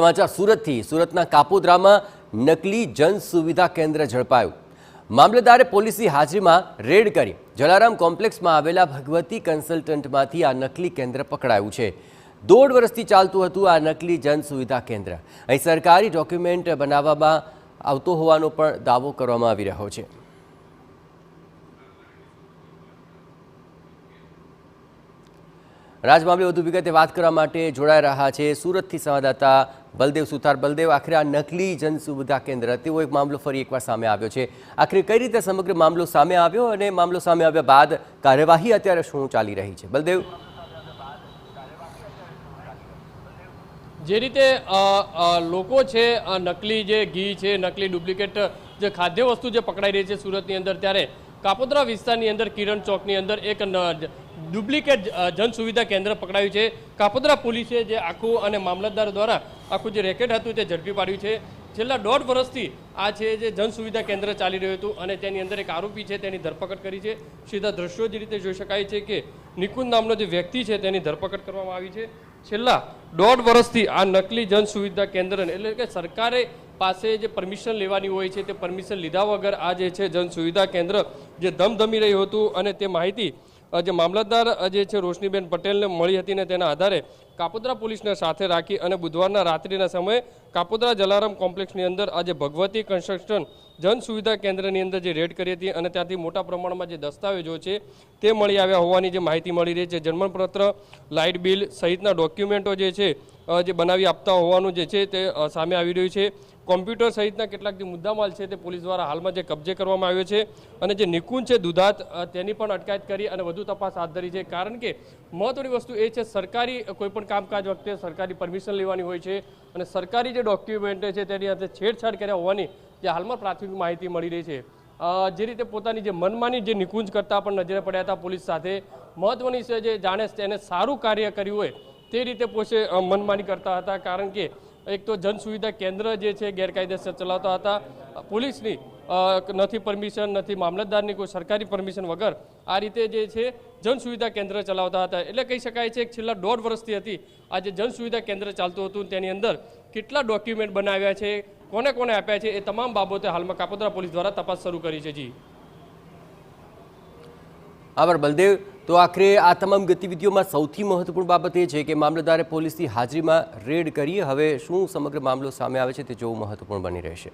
સમાચાર સુરતથી। સુરતના કાપોદ્રામાં નકલી જન સુવિધા કેન્દ્ર ઝડપાયું। મામલતદારે પોલીસની હાજરીમાં રેડ કરી જલારામ કોમ્પ્લેક્સમાં આવેલા ભગવતી કન્સલ્ટન્ટમાંથી આ નકલી કેન્દ્ર પકડાયું છે। 1.5 વર્ષથી ચાલતું હતું આ નકલી જન સુવિધા કેન્દ્ર। અહીં સરકારી ડોક્યુમેન્ટ બનાવવામાં આવતો હોવાનો પણ દાવો કરવામાં આવી રહ્યો છે। રાજ મામલે વધુ વિગતે વાત કરવા માટે જોડાઈ રહ્યા છે સુરતથી સંવાદદાતા બલદેવ સુથાર। બલદેવ, આખરે આ નકલી જન સુવિધા કેન્દ્ર તેવો એક મામલો ફરી એકવાર સામે આવ્યો છે। આખરે કઈ રીતે સમગ્ર મામલો સામે આવ્યો અને મામલો સામે આવ્યા બાદ કાર્યવાહી અત્યારે શું ચાલી રહી છે? બલદેવ, જે રીતે લોકો છે નકલી જે ઘી છે, નકલી ડુપ્લિકેટ જે ખાદ્ય વસ્તુ જે પકડાઈ રહી છે સુરતની અંદર, ત્યારે કાપોદ્રા વિસ્તારની અંદર કિરણ ચોકની અંદર એક ડુપ્લિકેટ જન સુવિધા કેન્દ્ર પકડાયું છે। કાપોદ્રા પોલીસે જે આખું અને મામલતદાર દ્વારા આખું જે રેકેટ હતું તે ઝડપી પાડ્યું છે। છેલ્લા 1.5 વર્ષથી આ છે જે જન સુવિધા કેન્દ્ર ચાલી રહ્યું હતું અને તેની અંદર એક આરોપી છે તેની ધરપકડ કરી છે। સીધા દ્રશ્યો જે રીતે જોઈ શકાય છે કે નિકુંજ નામનો જે વ્યક્તિ છે તેની ધરપકડ કરવામાં આવી છે। છેલ્લા 1.5 વર્ષથી આ નકલી જન સુવિધા કેન્દ્ર એટલે કે સરકારે પાસે જે પરમિશન લેવાની હોય છે તે પરમિશન લીધા વગર આ જે છે જન સુવિધા કેન્દ્ર જે ધમધમી રહ્યું હતું અને તે માહિતી જે મામલતદાર જે છે રોશનીબેન પટેલને મળી હતી ને તેના આધારે કાપોદ્રા પોલીસને સાથે રાખી અને બુધવારના રાત્રિના સમયે કાપોદ્રા જલારામ કોમ્પ્લેક્સની અંદર આજે ભગવતી કન્સ્ટ્રક્શન જન સુવિધા કેન્દ્રની અંદર જે રેડ કરી હતી અને ત્યાંથી મોટા પ્રમાણમાં જે દસ્તાવેજો છે તે મળી આવ્યા હોવાની જે માહિતી મળી રહી છે। જન્મપત્ર, લાઇટ બિલ સહિતના ડોક્યુમેન્ટો જે છે જે બનાવી આપતા હોવાનું જે છે તે સામે આવી રહ્યું છે। કોમ્પ્યુટર સહિતના કેટલાક જે મુદ્દામાલ છે તે પોલીસ દ્વારા હાલમાં જે કબજે કરવામાં આવ્યો છે અને જે નિકુંજ છે દુધાત તેની પણ અટકાયત કરી અને વધુ તપાસ હાથ ધરી છે। કારણ કે મહત્વની વસ્તુ એ છે સરકારી કોઈપણ કામકાજ વખતે સરકારી પરમિશન લેવાની હોય છે અને સરકારી જે ડોક્યુમેન્ટ છે તેની સાથે છેડછાડ કર્યા હોવાની જે હાલમાં પ્રાથમિક માહિતી મળી રહી છે। જે રીતે પોતાની જે મનમાની જે નિકુંજ કરતા પણ નજરે પડ્યા હતા પોલીસ સાથે, મહત્વની છે જે જાણે તેને સારું કાર્ય કર્યું હોય તે રીતે પોતે મનમાની કરતા હતા। કારણ કે એક તો જન સુવિધા કેન્દ્ર જે છે ગેરકાયદેસર ચલાવતા હતા, પોલીસની નથી પરમિશન, નથી મામલતદારની કોઈ સરકારી પરમિશન વગર આ રીતે જે છે જન સુવિધા કેન્દ્ર ચલાવતા હતા। એટલે કહી શકાય છે કે છેલ્લા 1.5 વર્ષથી હતી આ જે જન સુવિધા કેન્દ્ર ચાલતું હતું તેની અંદર કેટલા ડોક્યુમેન્ટ બનાવ્યા છે, કોને કોને આપ્યા છે, એ તમામ બાબતે હાલમાં કાપોદ્રા પોલીસ દ્વારા તપાસ શરૂ કરી છે। જી આભાર બલદેવ। તો આખરે આ તમામ ગતિવિધિઓમાં સૌથી મહત્વપૂર્ણ બાબત એ છે કે મામલતદારે પોલીસની હાજરીમાં રેડ કરી। હવે શું સમગ્ર મામલો સામે આવે છે તે જોવું મહત્વપૂર્ણ બની રહેશે।